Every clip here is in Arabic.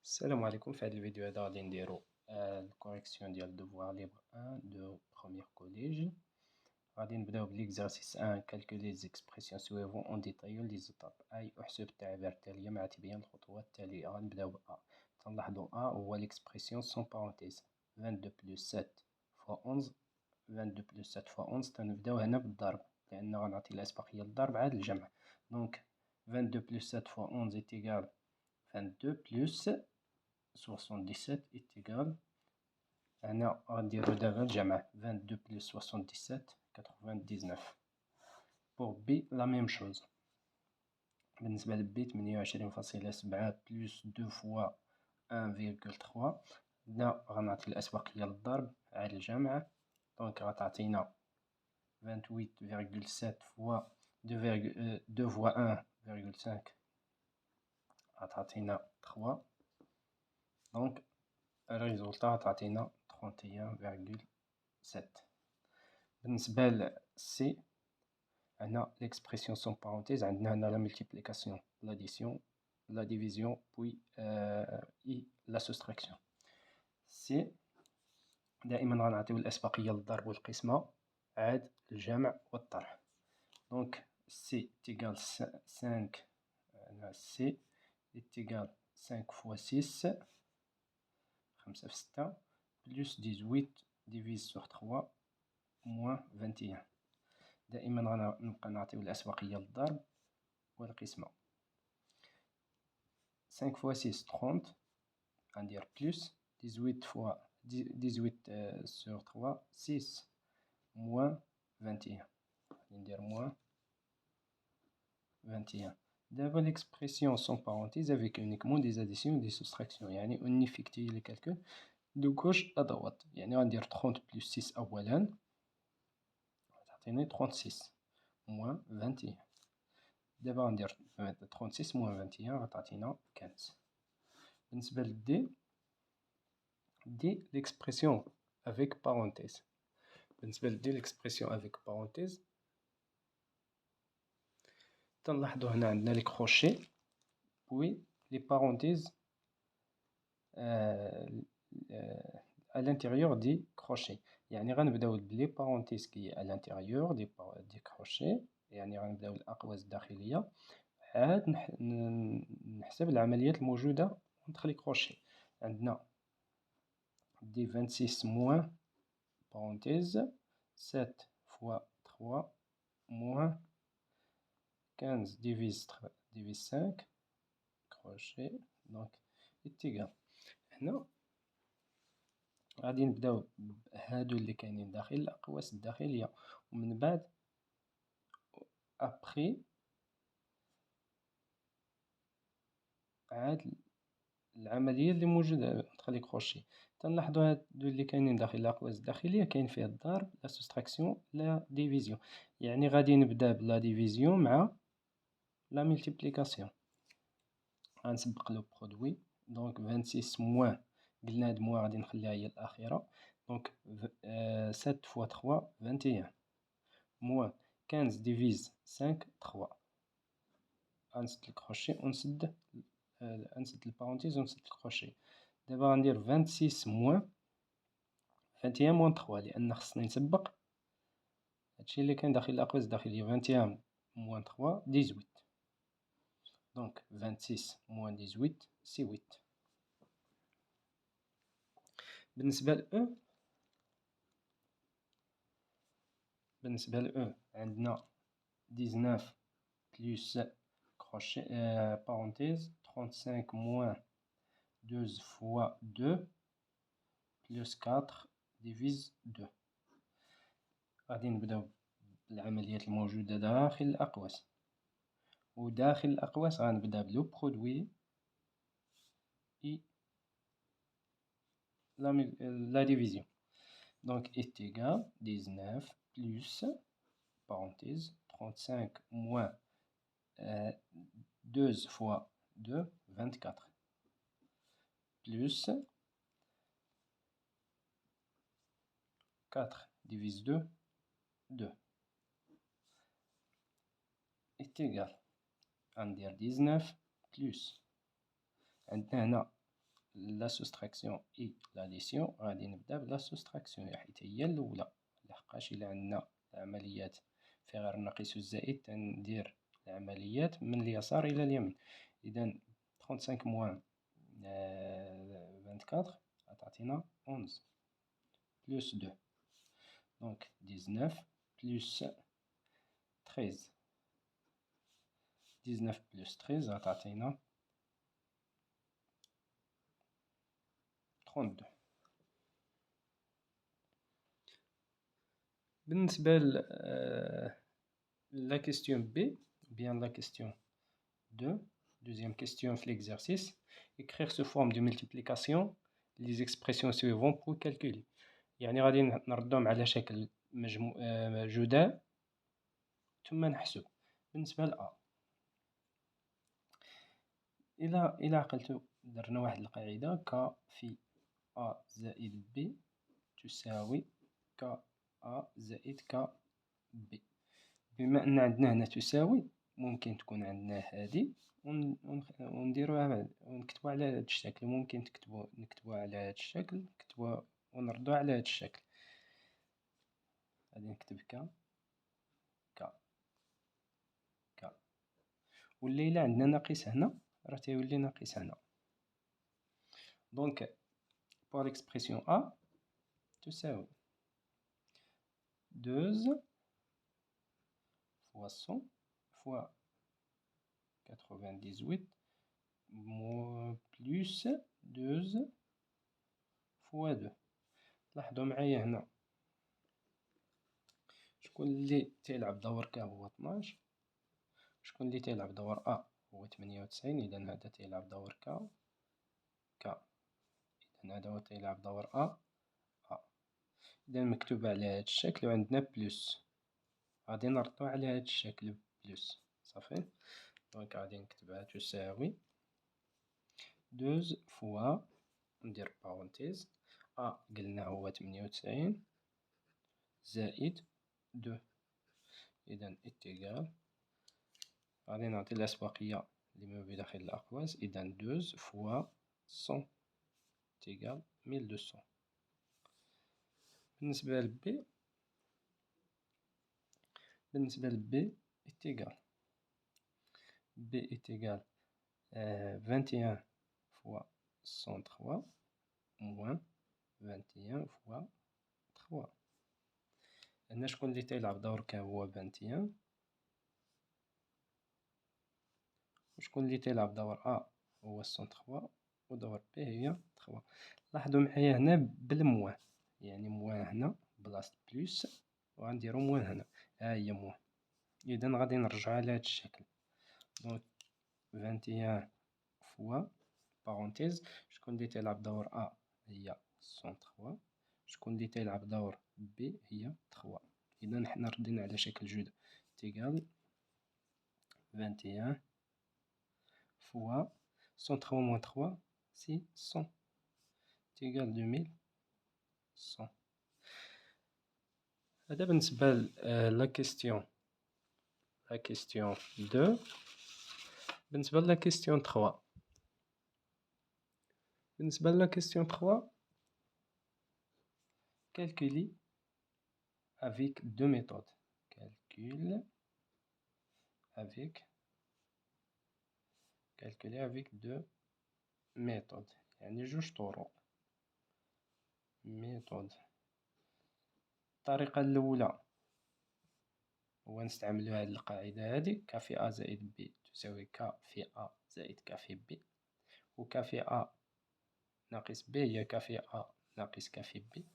السلام عليكم. في هذا الفيديو هذا غادي نديرو الكوريكسيون ديال الدوفوار ليبر 1 دو بروميير كوليج. غادي نبداو بليكزارسيس 1 كالكولي لي زيكسبرسيون سويفون اون ديتايو لي زيتاب اي احسب التعابير التالية مع تبيان الخطوات التالية. غنبداو ب A. تنلاحظوا A هو ليكسبرسيون سون بارونتيز 22 بلس 7 فوا 11. 22 بلس 7 فوا 11 تنبداو هنا بالضرب لأن غنعطي الأسبقية للضرب عاد الجمع. دونك 22 بلس 7 فوا 11 est égal 22 بلس 77 est égal. هنا غنديرو دابا الجمع 22 بلس 77 99. بوغ بي لا ميم شوز. بالنسبة لبي 28.7 بلس 2 فوا 1,3. هنا غنعطي الأسبقية للضرب عاد الجمع. دونك غتعطينا 28,7 فوا 2 فوا 1,5 غتعطينا 3. دونك الريزولتا غتعطينا 31,7. بالنسبة ل سي هنا ليكسبرسيون سون بارونتيز عندنا هنا لا ملتيبليكاسيون لاديسيون لا ديفيزيون بوي اي لا سوستراكسيون. سي دائما غنعطيو الأسبقية للضرب والقسمة عاد الجمع والطرح. دونك سي تيغال 5 هنا سي تيغال 5 فوا 6 5 في 6 بلس 18 ديفيز سور 3 موان 21. دائما غنبقى نعطيو الأسبقية للضرب والقسمة. 5 فوا 6 30 غندير بلس 18 فوا 18 سور 3 6 موان 21 غادي ندير موان 21. دابا l'expression sans parenthèse avec uniquement des additions et des soustractions يعني unifectي لي calcul de gauche à droite. يعني غندير 30 بلس 6 أولا تعطيني 36 موان 21. دابا غندير 36 موان 21 غتعطينا 15. بالنسبة لدي دي l'expression avec parenthèse. بالنسبة لدي l'expression avec parenthèse تنلاحظوا هنا عندنا لي كروشي بوي لي بارونتيز à l'intérieur دي كروشي. يعني غنبداو بلي بارونتيز كي à l'intérieur دي كروشي. يعني غنبداو الأقواس الداخلية عاد نحسب العمليات الموجودة entre لي كروشي. عندنا دي 26 موان بارونتيز 7 فوا 3 موان 15 ديفيز 5 كروشي دونك إتيغال. هنا غادي نبداو بهادو اللي كاينين داخل الأقواس الداخلية ومن بعد أبخي عاد العملية اللي موجودة entre لي كروشي. تنلاحظو هادو اللي كاينين داخل الأقواس الداخلية كاين فيه الضرب لا سوستراكسيون لا ديفيزيون. يعني غادي نبدا بلا ديفيزيون مع لا ملتيبليكاسيون. غنسبق لو برودوي. دونك 26 موان قلنا هاد موان غادي نخليها هي الأخيرة. دونك 7 فوا 3 21 موان 15 ديفيز 5 3. غنسد الكروشي ونسد البارونتيز ونسد الكروشي. دابا غندير 26 موان 21 موان 3 لأن خصني نسبق هادشي اللي كاين داخل الأقواس الداخلية. 21 موان 3 18. دونك 26 موان 18 سي 8. بالنسبة ل أو عندنا 19 بلس كروشي بارونتيز 35 موان 12 فوا 2 بلس 4 ديفيز 2. غادي نبداو بالعمليات الموجودة داخل الأقواس. وداخل الأقواس غنبدا بلو برودوي إي لا ديفيزيون. دونك est égal 19 plus parenthèse 35 moins 12 fois 2 24 plus 4 divise 2 2 est égal. غندير 19 plus عندنا هنا لا سوستراكسيون اي لاديسيون، غادي نبدا بلا سوستراكسيون حيت هي الاولى، لحقاش الا عندنا العمليات في غير الناقص والزائد تندير العمليات من اليسار الى اليمين. اذا 35 موان 24 غتعطينا 11 بلس 2، دونك 19 بلس 13، 19 بلس 13 غتعطينا 32. بالنسبة لا كيستيون بي بيان لا كيستيون 2، deuxième question في l'exercice écrire sous forme de multiplication les expressions suivantes pour calculer. يعني غادي نردهم على شكل جداء ثم نحسب. بالنسبة ل A، إلا عقلتو درنا واحد القاعدة ك في A زائد B تساوي ك A زائد ك B. بما أن عندنا هنا تساوي، ممكن تكون عندنا هادي ونديروها ونكتبوها على هاد الشكل، ممكن نكتبوها على هاد الشكل، نكتبوها ونردوها على هاد الشكل. غادي نكتب ك ولا إلا عندنا ناقص هنا راه تيولي ناقص هنا. دونك بور ليكسبرسيون أ تساوي 12 fois 100 fois 98 plus 12 fois 2. لاحظوا معايا هنا شكون اللي تيلعب دور ك هو 12، شكون اللي تيلعب دور أ هو 98، إذا هذا تيلعب دور ك، إذا هذا هو تيلعب دور أ. إذا مكتوبة على هاد الشكل وعندنا بلس، غادي نردو على هاد الشكل بلس صافي. دونك غادي نكتبها تساوي 12 فوا ندير بارونتيز أ قلنا هو 98 زائد 2، إذا إتيغال غادي نعطي الأسبقية لما بداخل الأقواس، إذا 12 فوا 100 إتيغال 1200. بالنسبة لبي إتيغال إتيغال 21 فوا 103 موان 21 فوا 3. هنا شكون اللي تيلعب دور ك هو 21، وشكون اللي تيلعب دور أ هو 103، ودور بي هي 3. لاحظوا معايا هنا بالموان، يعني موان هنا بلاصة بلس وغنديرو موان هنا، ها هي موان. إذا غادي نرجعو على هاد الشكل، دونك 21 فوا بارونتيز شكون اللي تيلعب دور أ هي 103، شكون اللي تيلعب دور بي هي 3. إذا حنا ردينا على شكل جدء تيغال 21 فوا 103 موان 3 سي 100 تيغال 2100. هذا بالنسبة لا كيستيون 2. بالنسبة لا كيستيون 3، بالنسبة لا كيستيون 3 calculer avec deux méthodes. Calculer avec deux méthodes، يعني جوج طرق. méthode الطريقة الأولى هو نستعملو هاد القاعدة هادي ك في أ زائد بي تساوي ك في أ زائد ك في بي، و ك في أ ناقص بي هي ك في أ ناقص ك في بي.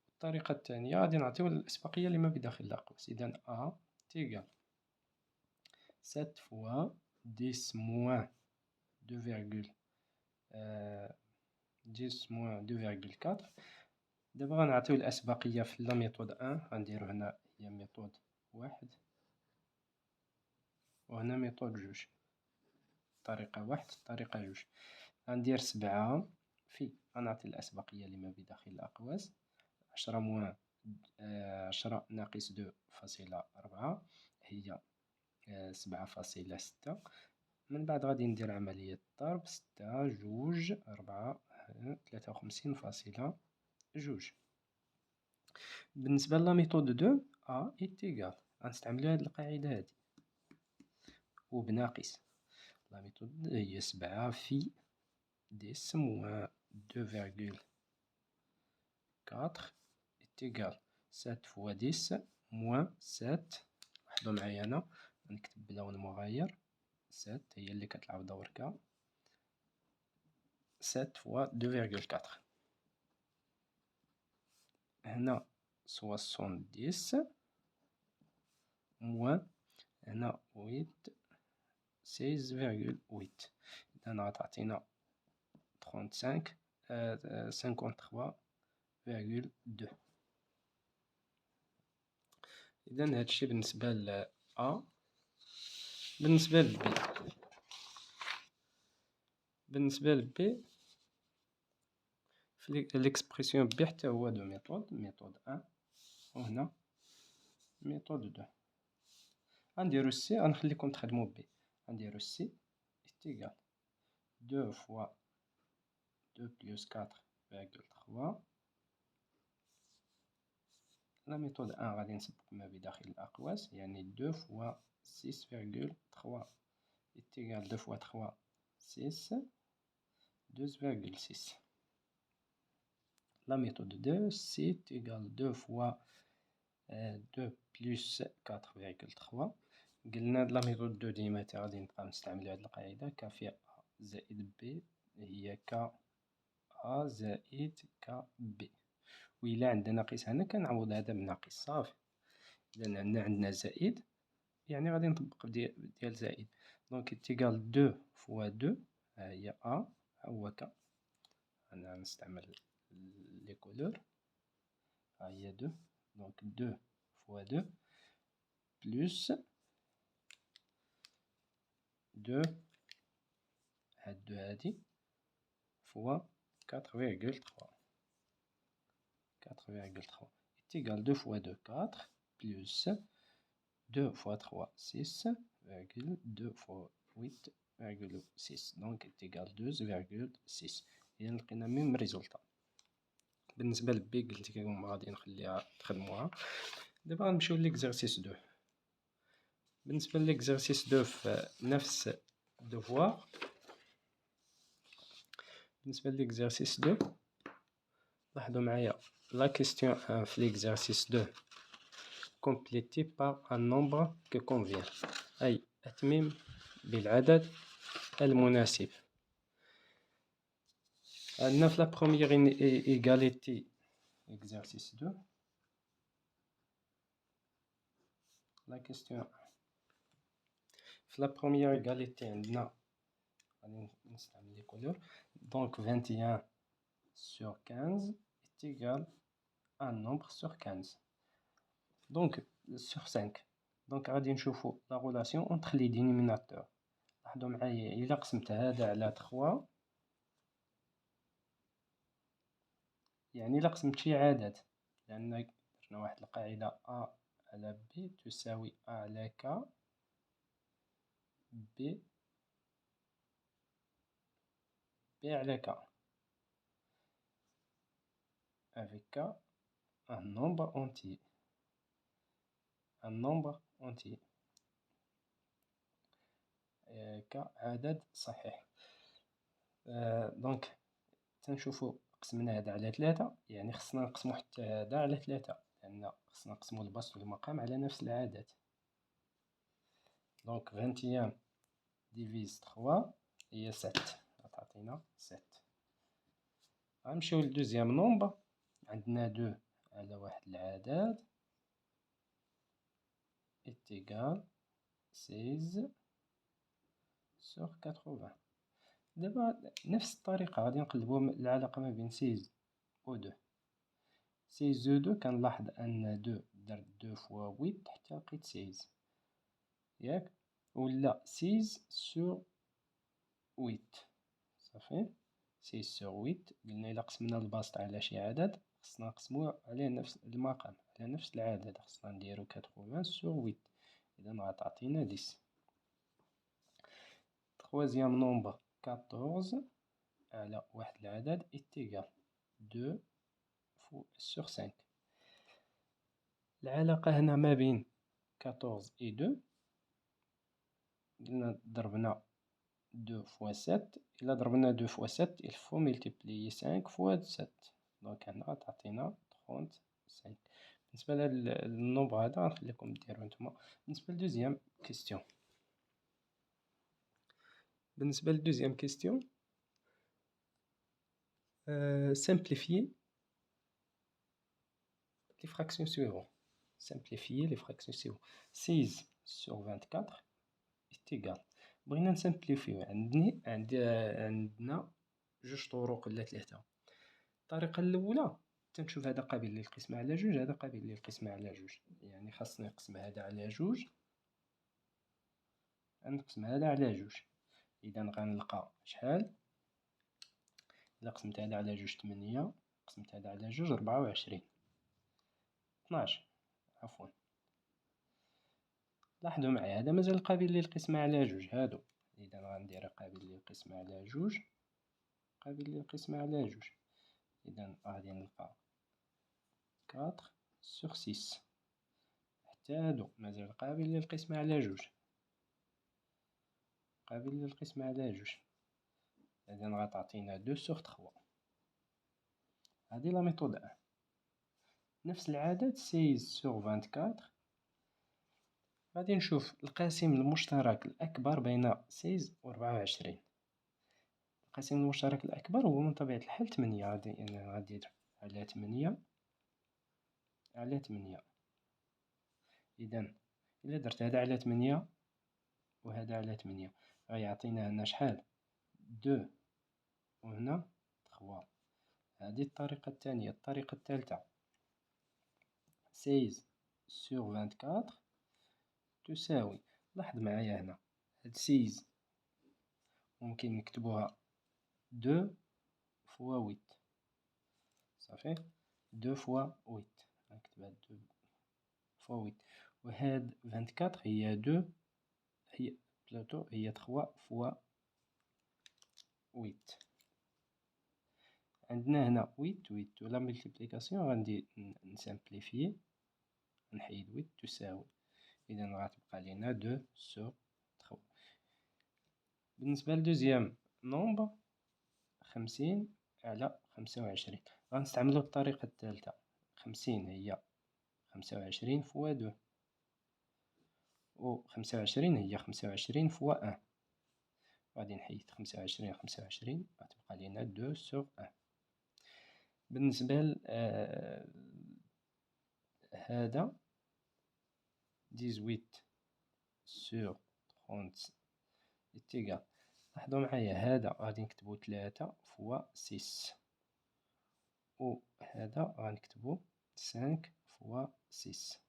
الطريقة الثانية غادي نعطيو الأسبقية لما بداخل الأقواس، إذا أ تيغال 7 فوا 10 موان 10 موان 2.4. دابا غنعطيو الأسبقية في لا ميثود 1، غنديرو هنا هي ميثود 1 وهنا ميثود 2، طريقة 1 طريقة 2. غندير 7 في غنعطي الأسبقية لما بداخل الأقواس 10 موان 10 ناقص 2.4 هي 7.6. من بعد غادي ندير عملية ضرب. 6 جوج 4 53.2. بالنسبة لا ميثود 2 أ إيتيغال غنستعملو هاد القاعدة هادي وبناقص. لا ميثود هي 7 في 10 موان 2,4 إيتيغال 7 فوا 10 موان 7. لاحظو معايا هنا غنكتب بلون مغاير. 7 هي اللي كتلعب دور كا. 7 فوا 2,4 هنا 70 موان هنا 8 16,8. إذا غتعطينا 53.2. إذا هادشي بالنسبة ل أ. بالنسبة ل بي، في ليكسبرسيون بي حتى هو دو ميثود. ميثود 1 وهنا ميثود 2. غنديرو السي، غنخليكم تخدمو بي. غنديرو السي إيتيغال 2 فوا 2 بلس 4,3. لا ميثود 1 غادي نسبق ما بداخل الأقواس، يعني 2 فوا 6,3 إيتيغال 2 فوا 3 6 12,6. La méthode 2, c'est égal 2 fois 2 plus 4,3. قلنا لا ميثود 2 ديما غادي نبقى نستعملو هاد القاعدة ك في أ زائد بي هي ك أ زائد ك بي. وإلا عندنا ناقص هنا كنعوض هذا بناقص صافي. إذا عندنا زائد يعني غادي نطبق ديال زائد. دونك إيتيغال 2 فوا 2 ها هي أ ها هو ك. أنا نستعمل لي كولور. ها هي 2 دونك 2 فوا 2 بلس 2 هاد 2 هادي فوا 4,3 إيتيغال 2 فوا 2 4 بلس 2 فوا 3 6 فاغول 2 فوا 8,6 دونك إيتيغال 12,6. إذا لقينا ميم ريزولتا. بالنسبة لبي قلت لكم غادي نخليها تخدموها. دابا غنمشيو ليكزارسيس 2. بالنسبة ليكزارسيس 2 في نفس الدوفوار. بالنسبة ليكزارسيس 2 لاحظوا معايا لا كيستيون 1 في ليكزارسيس 2 كومبليتي بار ان نومبر كو كونفيان، أي أتمم بالعدد المناسب. عندنا في لا بروميير إيغاليتي إكزارسيس 2 لا كيستيون 1 في لا بروميير إيغاليتي عندنا غادي نستعمل لي كولور. دونك 21 sur 15 est égal à un nombre sur 15. Donc, sur 5. Donc, غادي نشوفو la relation entre les dénominateurs. لاحظوا معايا إلا قسمت هذا على 3 يعني إلا قسمت شي عدد، لأن درنا واحد القاعدة A على B تساوي A على K B على K avec K un nombre entier. كعدد صحيح. دونك تنشوفو قسمنا هذا على 3 يعني خصنا نقسمو حتى هذا على 3 لأن خصنا نقسمو البسط والمقام على نفس العدد. دونك 21 ديفيز 3 هي 7 غتعطينا 7. غنمشيو لدوزيام نومبر. عندنا 2 على واحد العدد إيتيغال 16 sur 80. دابا نفس الطريقة غادي نقلبو العلاقة ما بين 16 و 2. 16 و 2 كنلاحظ أن 2 درت 2 فوا 8 حتى لقيت 16 ياك، ولا 16 sur 8 صافي. 16 sur 8 قلنا إلا قسمنا البسط على شي عدد خصنا نقسموه على نفس المقام على نفس العدد، خصنا نديرو 80 sur 8. إذا غتعطينا 10. troisième nombre 14 على واحد العدد est égal 2 sur 5. العلاقة هنا ما بين 14 و 2 قلنا ضربنا 2 fois 7. إلا ضربنا 2 fois 7 il faut multiplier 5 fois 7. دونك هنا تعطينا 35. بالنسبة لهاد النومبر هذا غنخليكم ديروه نتوما. بالنسبة لدوزيام كيستيون، simplifier les fractions suivantes. 16 sur 24 est égal. بغينا نسامبليفيو عندنا جوج طرق ولا ثلاثة. الطريقة الأولى تنشوف هذا قابل للقسم على جوج، هذا قابل للقسم على جوج، يعني خاصنا نقسم هذا على جوج، نقسم هذا على جوج. إذا غنلقى شحال؟ إلا قسمت هذا على جوج 8، قسمت هذا على جوج 24، 12 عفوا. لاحظوا معايا هذا مازال قابل للقسم على جوج هادو، إذا غندير قابل للقسم على جوج، قابل للقسم على جوج. إذا غادي نلقى 4 sur 6، حتى هادو مازال قابل للقسم على جوج، قابل للقسم على جوج. إذا غتعطينا 2 sur 3. هادي لا ميثود 1. نفس العدد 16 sur 24 غادي نشوف القاسم المشترك الأكبر بين 16 و 24. القاسم المشترك الأكبر هو من طبيعة الحال 8. غادي على 8 على 8. إذا إلا درت هذا على 8 وهذا على 8 غيعطينا هنا شحال؟ 2 وهنا 3. هذه الطريقة الثانية. الطريقة الثالثة 16 sur 24 تساوي، لاحظ معايا هنا هاد 6 ممكن نكتبوها 2 fois 8 صافي، 2 fois 8 نكتبها 2 fois 8. وهاد 24 هي 2 هي 3 fois 8. عندنا هنا 8 ولا ملتيبليكاسيون غندي نسامبليفيي، نحيد 8 تساوي، إذا غتبقى لينا 2 sur 3. بالنسبة لدوزيام نومبر 50 على 25 غنستعملو الطريقة الثالثة. 50 هي 25 fois 2 و 25 هي 25 fois 1. غادي نحيد 25 25 غتبقى لينا 2 sur 1. بالنسبة هذا 18 sur 30 إتيكال. لاحظوا معايا هذا غادي نكتبو 3 fois 6 وهذا غنكتبو 5 fois 6.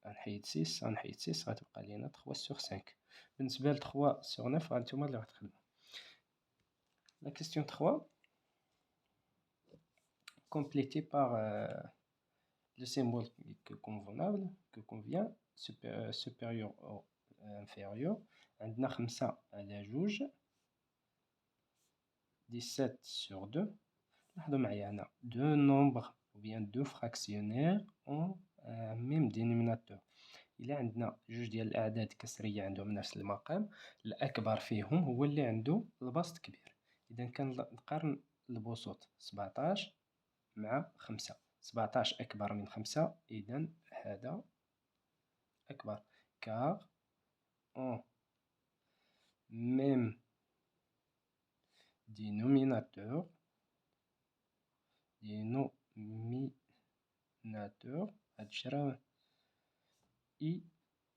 غنحيد 6 غنحيد 6 غتبقى لينا 3 sur 5. بالنسبة ل 3 sur 9 هانتوما اللي غتخدمو. La question 3, complétée par le symbole que convient, supérieur ou inférieur. عندنا 5 على جوج 17 sur 2. لاحظوا معايا هنا 2 nombres ou bien 2 fractionnaires ont un même dénominateur. إلا عندنا جوج ديال الأعداد كسرية عندهم نفس المقام، الأكبر فيهم هو اللي عنده البسط كبير. إذا كنقارن البسوط 17 مع 5، 17 أكبر من 5، إذا هذا أكبر. car ont même dénominateur هادشي راه I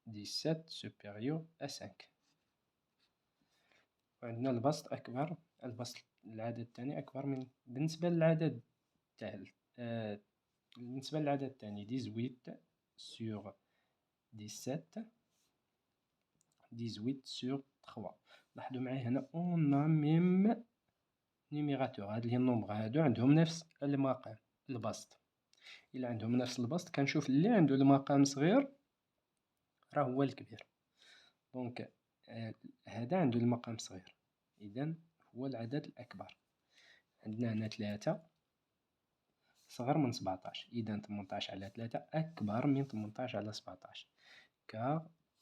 17 supérieur à 5. وعندنا البسط أكبر، البسط العدد الثاني أكبر من بالنسبة للعدد الثالث. بالنسبة للعدد الثاني 18 sur 17 18 sur 3. لاحظوا معايا هنا on a même numérateur. هاد لي النومبر هادو عندهم نفس المقام البسط. إلا عندهم نفس البسط كنشوف اللي عنده المقام صغير راه هو الكبير. دونك هذا عنده المقام صغير، إذا هو العدد الأكبر. عندنا هنا 3 صغر من 17، إذا 18 على 3 أكبر من 18 على 17. car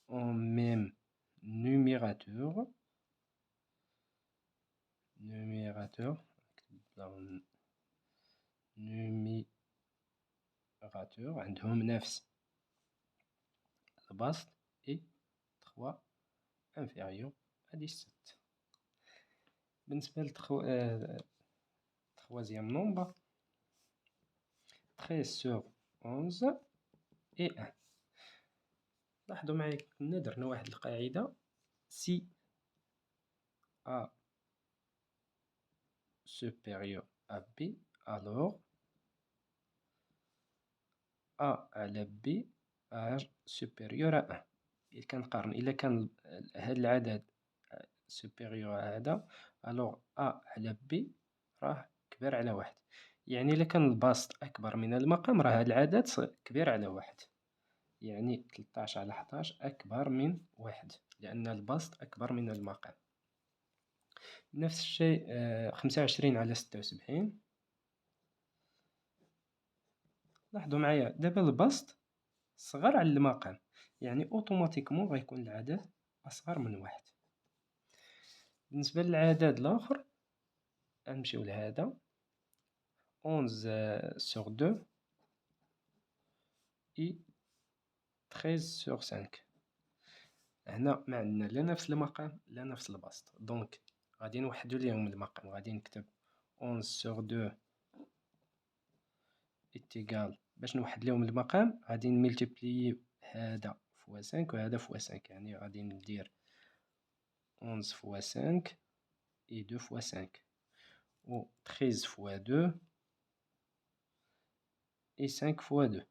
en même numérateur عندهم نفس البسط et 3 inférieur à 17. بالنسبة troisième nombre 13 sur 11 et 1. لاحظوا معايا كنا درنا واحد القاعدة si A supérieur à B alors A على B supérieur à 1. كنقارن إلا كان هاد العدد supérieur à هذا alors A على B راه كبير على 1. يعني إلا كان البسط أكبر من المقام راه هاد العدد كبير على 1. يعني 13 على 11 أكبر من 1 لأن البسط أكبر من المقام. نفس الشيء 25 على 76. لاحظوا معايا دابا البسط صغر على المقام، يعني أوتوماتيكمون غيكون العدد أصغر من 1. بالنسبة للعدد الآخر غنمشيو لهذا 11 sur 2 et 13 sur 5. هنا ما عندنا لا نفس المقام لا نفس البسط، دونك غادي نوحدو ليهم المقام. غادي نكتب 11 sur 2 إيتيغال، باش نوحد ليهم المقام غادي نملتيبليي هذا فوا 5 وهذا فوا 5، يعني غادي ندير 11 فوا 5 et 2 فوا 5 و 13 فوا 2 et 5 فوا 2.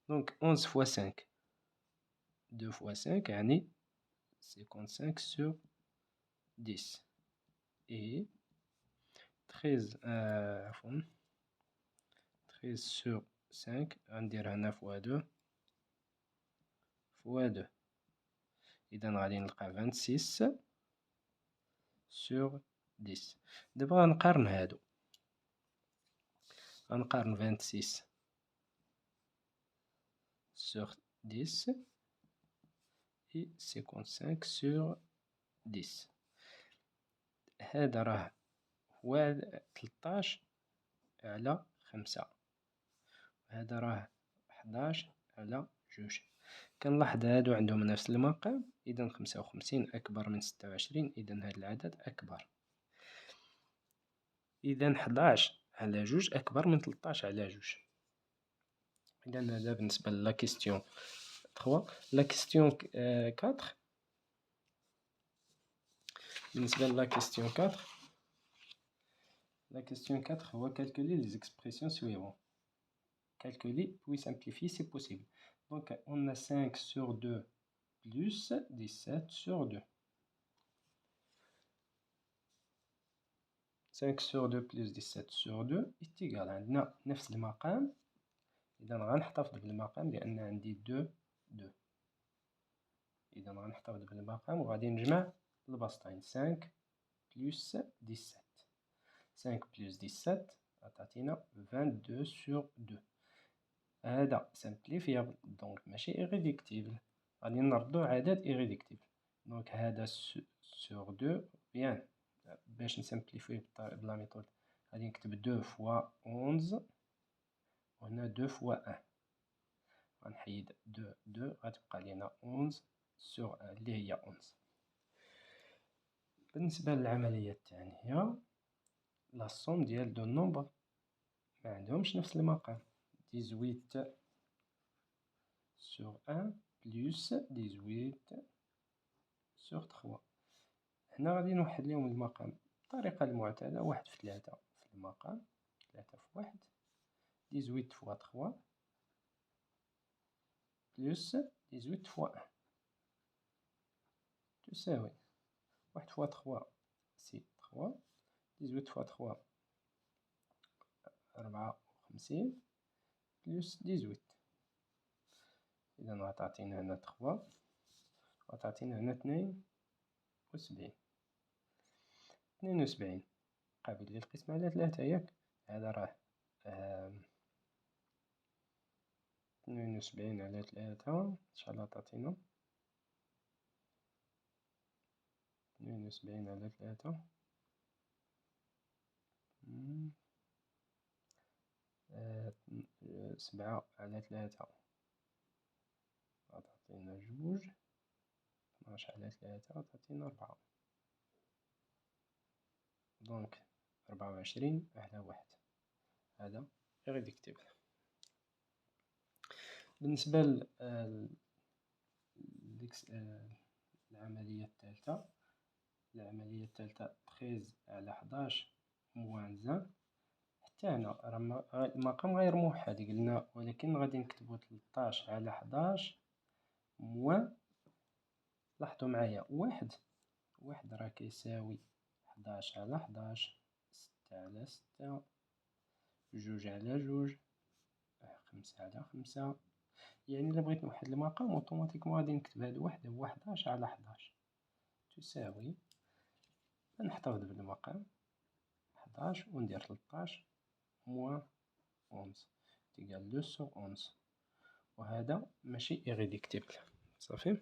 دونك 11 فوا 5 2 فوا 5 يعني 55 sur 10 et 13 عفوا 13 sur 5 غندير هنا فوا 2 فوا 2، إذا غادي نلقى 26 sur 10. دابا غنقارن هادو، غنقارن 26 sur 10 et 55 sur 10. هذا راه هو 13 على 5، هذا راه 11 على 2. كنلاحظ هادو عندهم نفس المقام، إذا 55 أكبر من 26، إذا هاد العدد أكبر. إذا 11 على 2 أكبر من 13 على 2. إذا هذا بالنسبة لا كيستيون 3. لا كيستيون 4، بالنسبة لا كيستيون 4 هو calculer les expressions suivantes. Calculer puis simplifier si possible. Donc on a 5 sur 2 plus 17 sur 2. 5 sur 2 plus 17 sur 2 est égal عندنا نفس المقام، إذا غنحتفظ بالمقام لأن عندي 2 2. إذا غنحتفظ بالمقام وغادي نجمع البسطين 5 plus 17. 5 plus 17 عطاتينا 22 sur 2. هذا سامبليفيابل دونك ماشي إيريديكتيبل، غادي نردو عدد إيريديكتيبل. دونك هذا سور 2 بيان. باش نسامبليفيه بلا ميثود غادي نكتب 2 فوا 11 وهنا 2 فوا 1، غنحيد 2 2 غتبقى لينا 11 سور 1 اللي هي 11. بالنسبة للعملية الثانية لا صوم ديال دو نومبر ما عندهمش نفس المقام، 18 sur 1 plus 18 sur 3. هنا غادي نوحد ليهم المقام بالطريقة المعتادة، 1 في 3 في المقام، 3 في 1، 18 فوا 3 plus 18 فوا 1 تساوي 1 فوا 3 سي 3، 18 فوا 3 54 plus 18. إذا غتعطينا هنا 3 وتعطينا هنا 72. 72 قابل للقسم على 3 ياك، هذا راه 72 على 3 إن شاء الله تعطينا 72 على 3 7 على 3 تعطينا 2، 12 على 3 تعطينا 4، دونك 24 على 1. هذا irréductible. بالنسبة للعملية الثالثة، 13 على 11 موان 1. حتى هنا راه المقام غير موحد قلنا، ولكن غادي نكتبو 13 على 11 موان. لاحظوا معايا واحد راه كيساوي 11 على 11، 6 على 6، 2 على 2، 5 على 5. يعني إلا بغيت نوحد المقام اوتوماتيكمون غادي نكتب هاد واحد هو 11 على 11 تساوي، نحتفظ بالمقام 11 وندير 13 موان 11 تيقال 2 سوغ 11. وهذا ماشي إيريديكتيبل، صافي.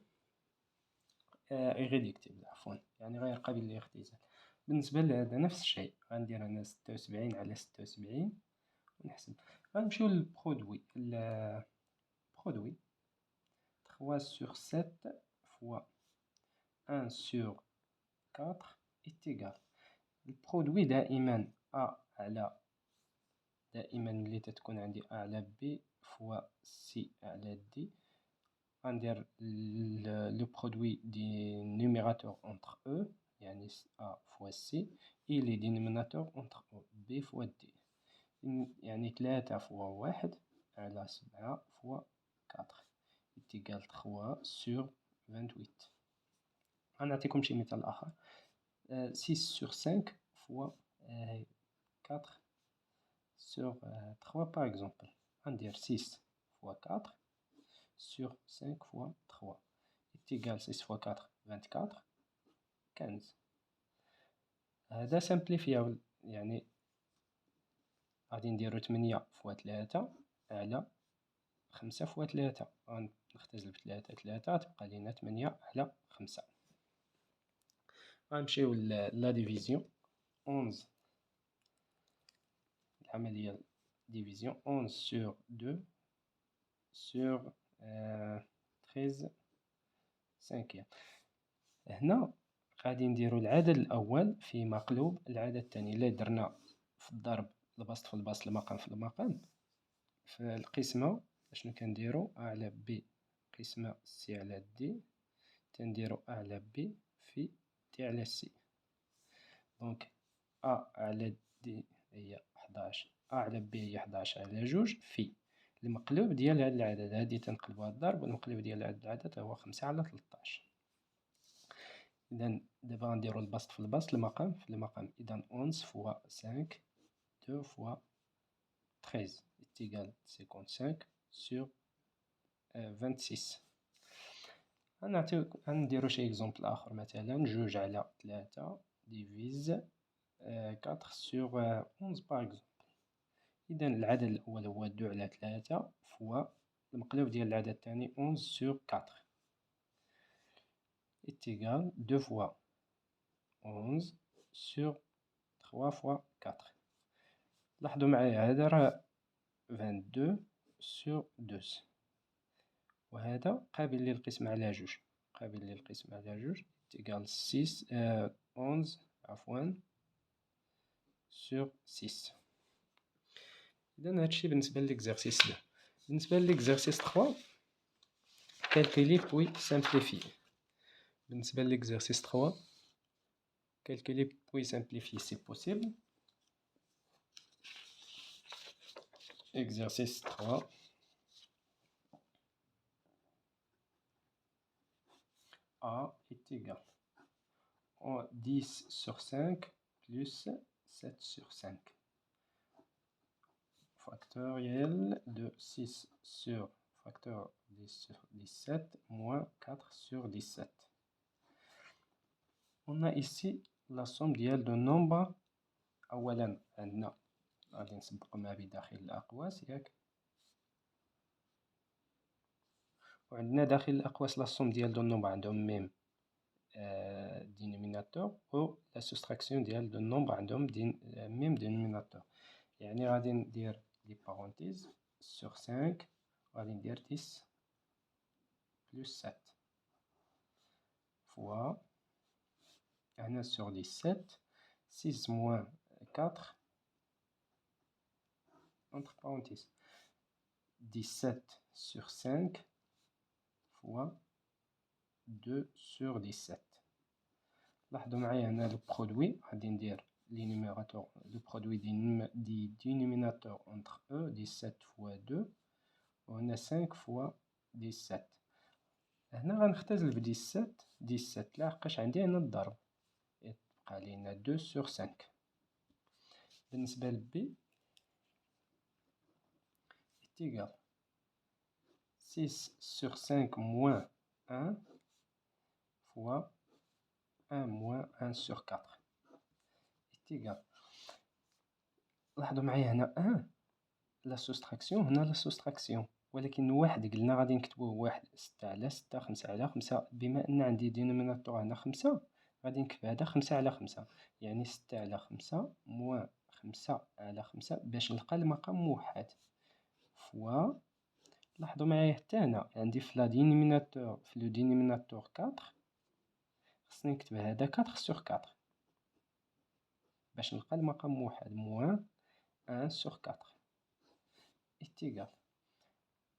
إيريديكتيبل عفوا، يعني غير قابل للاختزال. بالنسبة لهذا نفس الشيء، غندير هنا 76 على 76 ونحسب. غنمشيو للبرودوي. البرودوي 3 sur 7 fois 1 sur 4 est égal. البرودوي دائما A على، دائما ملي تتكون عندي A على B فوا C على D، غندير لو برودوي دي نوميراتور entre eux، يعني A فوا C، et les dénominateurs entre eux B فوا D، يعني 3 فوا 1 على 7 فوا 4 تيقال 3 sur 28. غنعطيكم شي مثال آخر، 6 sur 5 فوا 4 sur 3 par exemple. غندير 6 فوا 4 sur 5 fois 3 est égal 6 fois 4 24 15. هذا سامبليفيابل، يعني غادي نديرو 8 فوا 3 على 5 فوا 3، غنختزل بثلاثة 3 تبقى لينا 8 على 5. غنمشيو لا ديفيزيون 11، العملية ديفيزيون 11 sur 2 sur 13 5. هنا غادي نديرو العدد الأول في مقلوب العدد الثاني. إلا درنا في الضرب البسط في البسط، المقام في المقام، في القسمة شنو كنديرو؟ أ على بي قسمة سي على دي، تنديرو أ على بي في دي على سي. دونك أ على دي هي 11، أ على بي هي 11 على 2 في المقلوب ديال هاد العدد. هادي تنقلبوها الضرب، والمقلوب ديال هاد العدد هو 5 على 13. إذا دابا غنديرو البسط في البسط، المقام في المقام. إذا 11 فوا 5 2 فوا 13 إتيغال 55 sur 26. غنديرو شي إكزومبل آخر، مثلا 2 على 3 ديفيز 4 sur 11 باغ إكزومبل. إذا العدد الأول هو 2 على 3 فوا المقلوب ديال العدد الثاني 11 sur 4 est égal 2 fois 11 sur 3 fois 4. لاحظوا معايا هذا راه 22 sur 12، وهذا قابل للقسم على 2، قابل للقسم على 2 تيقال 11 عفوا sur 6. إذا هادشي بالنسبة للإكزارسيس 2. بالنسبة للإكزارسيس 3 calculer puis simplifier. بالنسبة للإكزارسيس 3 calculer puis simplifier c'est possible. Exercice 3. A est égal à 10 sur 5 plus 7 sur 5. Factoriel de 6 sur facteur 10 sur 17 moins 4 sur 17. On a ici la somme ديال de nombres. أولا عندنا غادي نسبقو ما بداخل الأقواس ياك، وعندنا داخل الأقواس لا somme ديال دو nombres عندهم ميم dénominateur و لا soustraction ديال دو nombres عندهم ميم dénominateur. يعني غادي ندير لي بارونتيز sur 5 غادي ندير 10 plus 7 fois هنا sur 17 6 moins 4 entre parenthèses 17 sur 5 fois 2 sur 17. لاحظوا معايا هنا لو برودوي غادي ندير لي نيميراتور لو برودوي دي دينوميناتور entre eux 17 fois 2 وهنا 5 fois 17. هنا غنختزل ب 17 لحقاش عندي هنا الضرب يبقى لينا 2 sur 5. بالنسبة ل B est égal 6 sur 5 moins 1 fois 1 moins 1 sur 4 est égal. لاحظوا معايا هنا 1 لا سوستراكسيون، هنا لا سوستراكسيون، ولكن واحد قلنا غادي نكتبوه واحد 6 على 6 5 على 5. بما ان عندي دينوميناتور هنا 5 غادي نكتب هذا 5 على 5، يعني 6 على 5 موان 5 على 5 باش نلقى المقام موحد فوا. لاحظوا معايا حتى هنا عندي في لا دينوميناتور في لو دينوميناتور 4 خصني نكتب هذا 4 sur 4 باش نلقى المقام موحد موان 1 sur 4 est égal.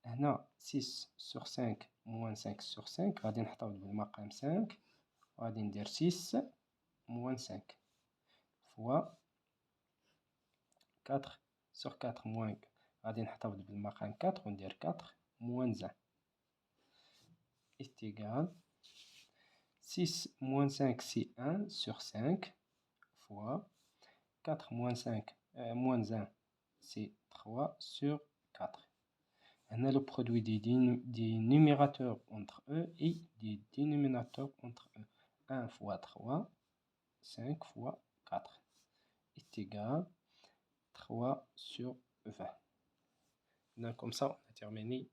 هنا 6 sur 5 moins 5 sur 5 غادي نحتفظ بالمقام 5 وغادي ندير 6 moins 5 fois 4 sur 4 moins غادي نحتفظ بالمقام 4 وندير 4 moins 1 est égal 6 moins 5 c'est 1 sur 5 fois 4 moins 5 moins 1 c'est 3 sur 4. On a le produit des numérateurs entre eux et des dénominateurs entre eux. 1 fois 3, 5 fois 4 est égal 3 sur 20. Donc comme ça, on a terminé